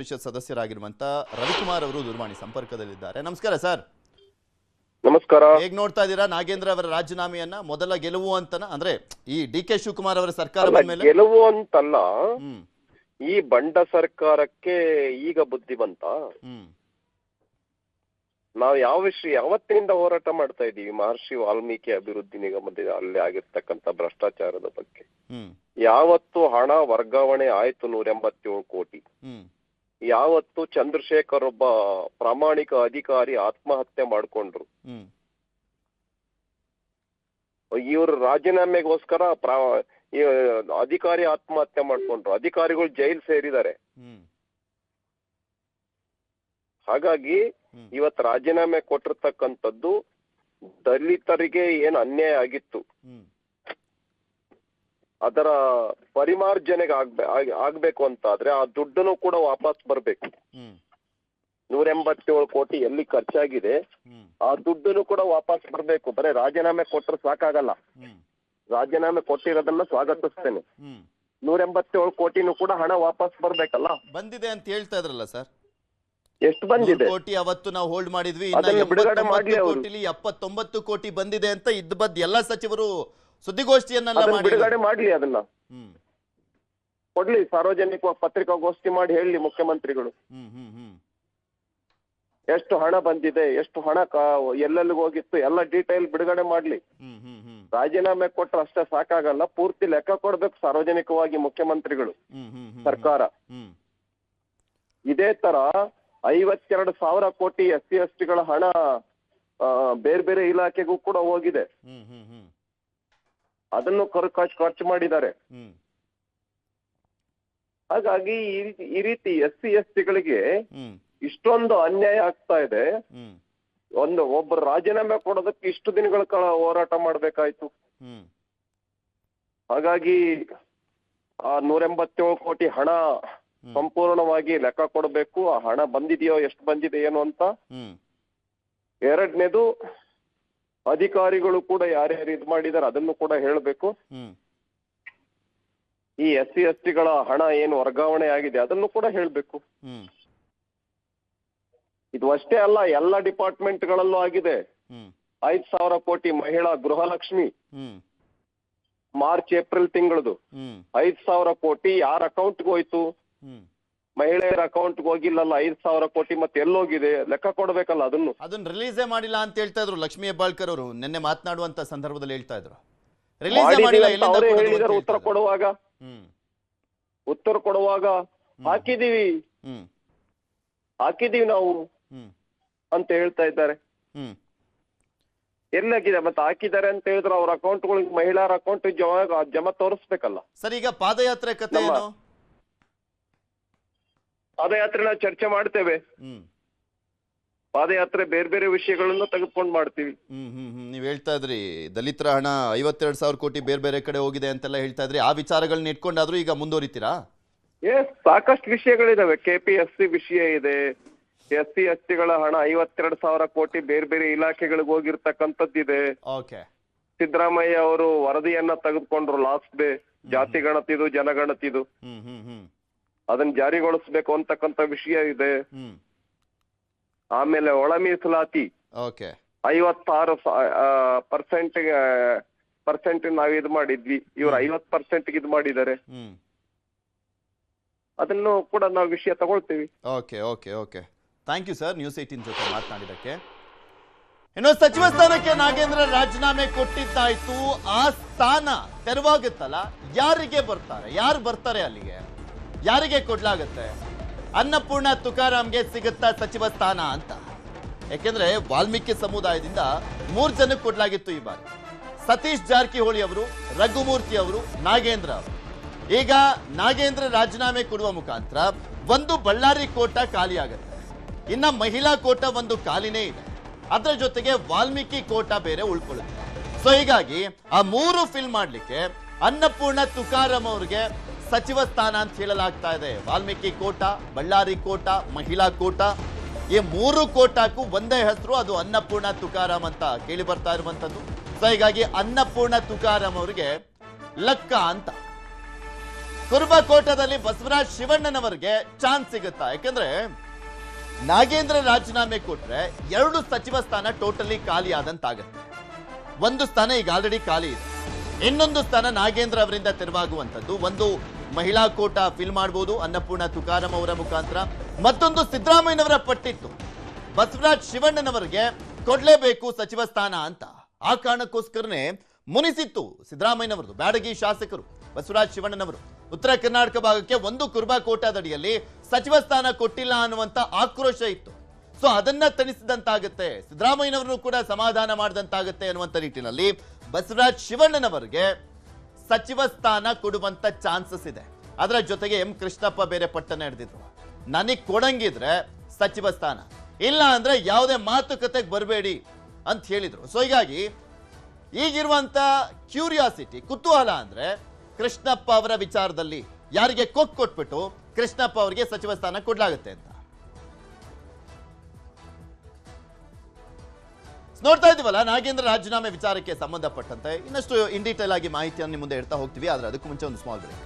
ಪರಿಷತ್ ಸದಸ್ಯರಾಗಿರುವಂತ ರವಿಕುಮಾರ್ ಅವರು ದೂರವಾಣಿ ಸಂಪರ್ಕದಲ್ಲಿದ್ದಾರೆ. ನಮಸ್ಕಾರ ಸರ್. ನಮಸ್ಕಾರ. ಹೇಗೆ ನೋಡ್ತಾ ಇದ್ದೀರಾ ನಾಗೇಂದ್ರ ಅವರ ರಾಜೀನಾಮೆಯನ್ನ? ಮೊದಲ ಗೆಲುವು ಅಂತನ, ಅಂದ್ರೆ ಈ ಡಿ.ಕೆ. ಶಿವಕುಮಾರ್ ಅವರ ಸರ್ಕಾರ ಬಂದ ಮೇಲೆ ಗೆಲುವು ಅಂತಲ್ಲ, ಈ ಬಂಡ ಸರ್ಕಾರಕ್ಕೆ ಈಗ ಬುದ್ಧಿ ಬಂತ. ನಾವು ಯಾವತ್ತಿನಿಂದ ಹೋರಾಟ ಮಾಡ್ತಾ ಇದೀವಿ ಮಹರ್ಷಿ ವಾಲ್ಮೀಕಿ ಅಭಿವೃದ್ಧಿ ನಿಗಮದ ಅಲ್ಲಿ ಆಗಿರ್ತಕ್ಕಂಥ ಭ್ರಷ್ಟಾಚಾರದ ಬಗ್ಗೆ. ಯಾವತ್ತು ಹಣ ವರ್ಗಾವಣೆ ಆಯ್ತು 187 ಕೋಟಿ, ಯಾವತ್ತು ಚಂದ್ರಶೇಖರ್ ಒಬ್ಬ ಪ್ರಾಮಾಣಿಕ ಅಧಿಕಾರಿ ಆತ್ಮಹತ್ಯೆ ಮಾಡ್ಕೊಂಡ್ರು, ಇವ್ರ ರಾಜೀನಾಮೆಗೋಸ್ಕರ ಅಧಿಕಾರಿ ಆತ್ಮಹತ್ಯೆ ಮಾಡ್ಕೊಂಡ್ರು, ಅಧಿಕಾರಿಗಳು ಜೈಲ್ ಸೇರಿದ್ದಾರೆ. ಹಾಗಾಗಿ ಇವತ್ತು ರಾಜೀನಾಮೆ ಕೊಟ್ಟಿರ್ತಕ್ಕಂಥದ್ದು ದಲಿತರಿಗೆ ಏನು ಅನ್ಯಾಯ ಆಗಿತ್ತು ಅದರ ಪರಿಮಾರ್ಜನೆಗೆ ಆಗ್ಬೇಕು ಅಂತ ಆದ್ರೆ ಆ ದುಡ್ಡನ್ನು ಕೂಡ ವಾಪಸ್ ಬರ್ಬೇಕು. 187 ಕೋಟಿ ಎಲ್ಲಿ ಖರ್ಚಾಗಿದೆ ಆ ದುಡ್ಡನ್ನು ಕೂಡ ವಾಪಸ್ ಬರ್ಬೇಕು. ಬರೀ ರಾಜೀನಾಮೆ ಕೊಟ್ಟರೆ ಸಾಕಾಗಲ್ಲ. ರಾಜೀನಾಮೆ ಕೊಟ್ಟಿರೋದನ್ನ ಸ್ವಾಗತಿಸ್ತೇನೆ. 187 ಕೋಟಿನೂ ಕೂಡ ಹಣ ವಾಪಸ್ ಬರ್ಬೇಕಲ್ಲ. ಬಂದಿದೆ ಅಂತ ಹೇಳ್ತಾ ಇದ್ರಲ್ಲ ಸರ್, ಎಷ್ಟು ಬಂದಿದೆ? ಕೋಟಿ ಅವತ್ತು ನಾವು ಹೋಲ್ಡ್ ಮಾಡಿದ್ವಿ. ಬಿಡುಗಡೆ ಮಾಡಿ 79 ಕೋಟಿ ಬಂದಿದೆ ಅಂತ ಇದ್ದ ಎಲ್ಲಾ ಸಚಿವರು ಸುದ್ದಿಗೋಷ್ಠಿಯನ್ನೆಲ್ಲ ಬಿಡುಗಡೆ ಮಾಡ್ಲಿ, ಅದನ್ನ ಕೊಡ್ಲಿ, ಸಾರ್ವಜನಿಕ ಪತ್ರಿಕಾಗೋಷ್ಠಿ ಮಾಡಿ ಹೇಳಿ ಮುಖ್ಯಮಂತ್ರಿಗಳು ಎಷ್ಟು ಹಣ ಬಂದಿದೆ, ಎಷ್ಟು ಹಣ ಎಲ್ಲೆಲ್ಲಿಗೆ ಹೋಗಿತ್ತು, ಎಲ್ಲ ಡೀಟೇಲ್ ಬಿಡುಗಡೆ ಮಾಡ್ಲಿ. ರಾಜೀನಾಮೆ ಕೊಟ್ರೆ ಅಷ್ಟೇ ಸಾಕಾಗಲ್ಲ, ಪೂರ್ತಿ ಲೆಕ್ಕ ಕೊಡ್ಬೇಕು ಸಾರ್ವಜನಿಕವಾಗಿ ಮುಖ್ಯಮಂತ್ರಿಗಳು, ಸರ್ಕಾರ. ಇದೇ ತರ 52,000 ಕೋಟಿ SC ST ಗಳ ಹಣ ಬೇರೆ ಬೇರೆ ಇಲಾಖೆಗೂ ಕೂಡ ಹೋಗಿದೆ. ಅದನ್ನು ಖರ್ಚು ಮಾಡಿದ್ದಾರೆ. ಹಾಗಾಗಿ ಈ ರೀತಿ SC ST ಗಳಿಗೆ ಇಷ್ಟೊಂದು ಅನ್ಯಾಯ ಆಗ್ತಾ ಇದೆ. ಒಬ್ಬರು ರಾಜೀನಾಮೆ ಕೊಡೋದಕ್ಕೆ ಇಷ್ಟು ದಿನಗಳ ಕಾಲ ಹೋರಾಟ ಮಾಡ್ಬೇಕಾಯ್ತು. ಹಾಗಾಗಿ ಆ 187 ಕೋಟಿ ಹಣ ಸಂಪೂರ್ಣವಾಗಿ ಲೆಕ್ಕ ಕೊಡಬೇಕು. ಆ ಹಣ ಬಂದಿದೆಯೋ, ಎಷ್ಟು ಬಂದಿದೆ ಏನು ಅಂತ. ಎರಡನೇದು, ಅಧಿಕಾರಿಗಳು ಕೂಡ ಯಾರ್ಯಾರು ಇದು ಮಾಡಿದಾರೆ ಅದನ್ನು ಕೂಡ ಹೇಳಬೇಕು. ಈ SC ST ಗಳ ಹಣ ಏನು ವರ್ಗಾವಣೆ ಆಗಿದೆ ಅದನ್ನು ಕೂಡ ಹೇಳ್ಬೇಕು. ಇದು ಅಷ್ಟೇ ಅಲ್ಲ, ಎಲ್ಲ ಡಿಪಾರ್ಟ್ಮೆಂಟ್ ಗಳಲ್ಲೂ ಆಗಿದೆ. 5,000 ಕೋಟಿ ಮಹಿಳಾ ಗೃಹಲಕ್ಷ್ಮಿ ಮಾರ್ಚ್ ಏಪ್ರಿಲ್ ತಿಂಗಳದು 5,000 ಕೋಟಿ ಯಾರ ಅಕೌಂಟ್ಗೆ ಹೋಯ್ತು? ಮಹಿಳೆಯರ ಅಕೌಂಟ್ಗೆ ಹೋಗಿಲ್ಲಲ್ಲ 5,000 ಕೋಟಿ. ಮತ್ತೆ ಎಲ್ಲೋಗಿದೆ ಲೆಕ್ಕ ಕೊಡ್ಬೇಕಲ್ಲ. ಅದನ್ನ ರಿಲೀಸೇ ಮಾಡಿಲ್ಲ ಅಂತ ಹೇಳ್ತಾ ಇದ್ರು ಲಕ್ಷ್ಮೀ ಹೆಬ್ಬಾಳ್ಕರ್ ಅವರು ನಿನ್ನೆ ಮಾತನಾಡುವಂತ ಸಂದರ್ಭದಲ್ಲಿ ಹೇಳ್ತಾ ಇದ್ರು. ಹೇಳಿದಾರೆ ಉತ್ತರ ಕೊಡುವಾಗ ಹಾಕಿದೀವಿ ನಾವು ಅಂತ ಹೇಳ್ತಾ ಇದ್ದಾರೆ. ಎಲ್ಲಾಗಿದೆ ಮತ್ತೆ ಹಾಕಿದ್ದಾರೆ ಅಂತ ಹೇಳಿದ್ರೆ ಅವ್ರ ಅಕೌಂಟ್ಗಳಿಗೆ, ಮಹಿಳೆಯರ ಅಕೌಂಟ್ ಜಮಾ ತೋರಿಸ್ಬೇಕಲ್ಲ. ಸರ್, ಈಗ ಪಾದಯಾತ್ರೆ ಕಥೆ ಏನು? ಪಾದಯಾತ್ರೆ ನಾವು ಚರ್ಚೆ ಮಾಡ್ತೇವೆ. ಪಾದಯಾತ್ರೆ ಬೇರೆ ಬೇರೆ ವಿಷಯಗಳನ್ನು ತೆಗೆದುಕೊಂಡು ಮಾಡ್ತೀವಿ. ನೀವ್ ಹೇಳ್ತಾ ಇದ್ರಿ ದಲಿತರ ಹಣ 52,000 ಕೋಟಿ ಬೇರೆ ಬೇರೆ ಕಡೆ ಹೋಗಿದೆ ಅಂತೆಲ್ಲ ಹೇಳ್ತಾ ಇದ್ರಿ. ಆ ವಿಚಾರಗಳನ್ನ ಇಟ್ಕೊಂಡಾದ್ರೂ ಈಗ ಮುಂದುವರಿತೀರಾ? ಸಾಕಷ್ಟು ವಿಷಯಗಳಿದಾವೆ. KPSC ವಿಷಯ ಇದೆ. SC ST ಗಳ ಹಣ 52,000 ಕೋಟಿ ಬೇರೆ ಬೇರೆ ಇಲಾಖೆಗಳಿಗೆ ಹೋಗಿರ್ತಕ್ಕಂಥದ್ದಿದೆ. ಸಿದ್ದರಾಮಯ್ಯ ಅವರು ವರದಿಯನ್ನ ತೆಗೆದುಕೊಂಡ್ರು ಲಾಸ್ಟ್ ಡೇ, ಜಾತಿ ಗಣತಿದು ಜನಗಣತಿದು. ಅದನ್ನ ಜಾರಿಗೊಳಿಸ್ಬೇಕು ಅಂತಕ್ಕಂಥ ವಿಷಯ ಇದೆ. ಆಮೇಲೆ ಒಳ ಮೀಸಲಾತಿ 56% ನಾವ್ ಇದು ಮಾಡಿದ್ವಿ, ಇವ್ರು 50% ಇದು ಮಾಡಿದ್ದಾರೆ. ಅದನ್ನು ಕೂಡ ನಾವು ವಿಷಯ ತಗೊಳ್ತೀವಿ. Okay thank you sir, news 18 ಜೊತೆ ಮಾತನಾಡಿದಕ್ಕೆ. ಇನ್ನು ಸಚಿವ ಸ್ಥಾನಕ್ಕೆ ನಾಗೇಂದ್ರ ರಾಜೀನಾಮೆ ಕೊಟ್ಟಿದ್ದಾಯ್ತು. ಆ ಸ್ಥಾನ ತೆರವಾಗುತ್ತಲ್ಲ, ಯಾರಿಗೆ ಬರ್ತಾರೆ, ಯಾರು ಬರ್ತಾರೆ ಅಲ್ಲಿಗೆ, ಯಾರಿಗೆ ಕೊಡ್ಲಾಗತ್ತೆ? ಅನ್ನಪೂರ್ಣ ತುಕಾರಾಮ್ಗೆ ಸಿಗುತ್ತಾ ಸಚಿವ ಸ್ಥಾನ ಅಂತ? ಯಾಕೆಂದ್ರೆ ವಾಲ್ಮೀಕಿ ಸಮುದಾಯದಿಂದ 3 ಜನಕ್ಕೆ ಕೊಡ್ಲಾಗಿತ್ತು ಈ ಬಾರಿ. ಸತೀಶ್ ಜಾರಕಿಹೊಳಿ ಅವರು, ರಘುಮೂರ್ತಿ ಅವರು, ನಾಗೇಂದ್ರ ಅವರು. ಈಗ ನಾಗೇಂದ್ರ ರಾಜೀನಾಮೆ ಕೊಡುವ ಮುಖಾಂತರ ಒಂದು ಬಳ್ಳಾರಿ ಕೋಟ ಖಾಲಿ ಆಗುತ್ತೆ, ಇನ್ನ ಮಹಿಳಾ ಕೋಟ ಒಂದು ಖಾಲಿನೇ ಇದೆ, ಅದರ ಜೊತೆಗೆ ವಾಲ್ಮೀಕಿ ಕೋಟ ಬೇರೆ ಉಳ್ಕೊಳ್ಳುತ್ತೆ. ಸೊ ಹೀಗಾಗಿ ಆ 3 ಫಿಲ್ ಮಾಡ್ಲಿಕ್ಕೆ ಅನ್ನಪೂರ್ಣ ತುಕಾರಾಮ್ ಅವ್ರಿಗೆ ಸಚಿವ ಸ್ಥಾನ ಅಂತ ಹೇಳಲಾಗ್ತಾ ಇದೆ. ವಾಲ್ಮೀಕಿ ಕೋಟ, ಬಳ್ಳಾರಿ ಕೋಟ, ಮಹಿಳಾ ಕೋಟ, ಈ 3 ಕೋಟಾಕ್ಕೂ ಒಂದೇ ಹೆಸರು, ಅದು ಅನ್ನಪೂರ್ಣ ತುಕಾರಾಮ್ ಅಂತ ಕೇಳಿ ಬರ್ತಾ ಇರುವಂತದ್ದು. ಸೊ ಹೀಗಾಗಿ ಅನ್ನಪೂರ್ಣ ತುಕಾರಾಮ್ ಅವರಿಗೆ ಲಕ್ಕ ಅಂತ ಕುರ್ಬಕೋಟದಲ್ಲಿ ಬಸವರಾಜ್ ಶಿವಣ್ಣನವರಿಗೆ ಚಾನ್ಸ್ ಸಿಗುತ್ತಾ? ಯಾಕಂದ್ರೆ ನಾಗೇಂದ್ರ ರಾಜೀನಾಮೆ ಕೊಟ್ರೆ 2 ಸಚಿವ ಸ್ಥಾನ ಟೋಟಲಿ ಖಾಲಿ ಆದಂತಾಗತ್ತೆ. ಒಂದು ಸ್ಥಾನ ಈಗ ಆಲ್ರೆಡಿ ಖಾಲಿ ಇದೆ, ಇನ್ನೊಂದು ಸ್ಥಾನ ನಾಗೇಂದ್ರ ಅವರಿಂದ ತೆರವಾಗುವಂಥದ್ದು. ಒಂದು ಮಹಿಳಾ ಕೋಟ ಫಿಲ್ ಮಾಡಬಹುದು ಅನ್ನಪೂರ್ಣ ತುಕಾರಾಂ ಅವರ ಮುಖಾಂತರ, ಮತ್ತೊಂದು ಸಿದ್ದರಾಮಯ್ಯನವರ ಪಟ್ಟಿತ್ತು ಬಸವರಾಜ್ ಶಿವಣ್ಣನವರಿಗೆ ಕೊಡ್ಲೇಬೇಕು ಸಚಿವ ಸ್ಥಾನ ಅಂತ. ಆ ಕಾರಣಕ್ಕೋಸ್ಕರನೇ ಮುನಿಸಿತ್ತು ಸಿದ್ದರಾಮಯ್ಯನವರದು. ಬ್ಯಾಡಗಿ ಶಾಸಕರು ಬಸವರಾಜ್ ಶಿವಣ್ಣನವರು ಉತ್ತರ ಕರ್ನಾಟಕ ಭಾಗಕ್ಕೆ ಒಂದು ಕುರ್ಬಾಕೋಟದಡಿಯಲ್ಲಿ ಸಚಿವ ಸ್ಥಾನ ಕೊಟ್ಟಿಲ್ಲ ಅನ್ನುವಂತ ಆಕ್ರೋಶ ಇತ್ತು. ಸೊ ಅದನ್ನ ತಣಿಸಿದಂತಾಗುತ್ತೆ, ಸಿದ್ದರಾಮಯ್ಯನವರನ್ನು ಕೂಡ ಸಮಾಧಾನ ಮಾಡಿದಂತಾಗುತ್ತೆ ಅನ್ನುವಂತ ನಿಟ್ಟಿನಲ್ಲಿ ಬಸವರಾಜ್ ಶಿವಣ್ಣನವರಿಗೆ ಸಚಿವ ಸ್ಥಾನ ಕೊಡುವಂತ ಚಾನ್ಸಸ್ ಇದೆ. ಅದರ ಜೊತೆಗೆ ಎಂ ಕೃಷ್ಣಪ್ಪ ಬೇರೆ ಪಟ್ಟಣ ಹಿಡಿದಿದ್ರು, ನನಗೆ ಕೊಡಂಗಿದ್ರೆ ಸಚಿವ ಸ್ಥಾನ, ಇಲ್ಲ ಅಂದ್ರೆ ಯಾವುದೇ ಮಾತುಕತೆಗೆ ಬರಬೇಡಿ ಅಂತ ಹೇಳಿದ್ರು. ಸೊ ಹೀಗಾಗಿ ಈಗಿರುವಂತ ಕ್ಯೂರಿಯಾಸಿಟಿ, ಕುತೂಹಲ ಅಂದ್ರೆ ಕೃಷ್ಣಪ್ಪ ಅವರ ವಿಚಾರದಲ್ಲಿ ಯಾರಿಗೆ ಕೊಟ್ಬಿಟ್ಟು ಕೃಷ್ಣಪ್ಪ ಅವರಿಗೆ ಸಚಿವ ಸ್ಥಾನ ಕೊಡ್ಲಾಗುತ್ತೆ ಅಂತ ನೋಡ್ತಾ ಇದೀವಲ್ಲ. ನಾಗೇಂದ್ರ ರಾಜೀನಾಮೆ ವಿಚಾರಕ್ಕೆ ಸಂಬಂಧಪಟ್ಟಂತೆ ಇನ್ನಷ್ಟು ಇನ್ ಡೀಟೇಲ್ ಆಗಿ ಮಾಹಿತಿಯನ್ನು ನಿಮ್ಮ ಮುಂದೆ ಇಡ್ತಾ ಹೋಗ್ತೀವಿ. ಆದ್ರೆ ಅದಕ್ಕೂ ಮುಂಚೆ ಒಂದು ಸ್ಮಾಲ್ ಬ್ರೇಕ್.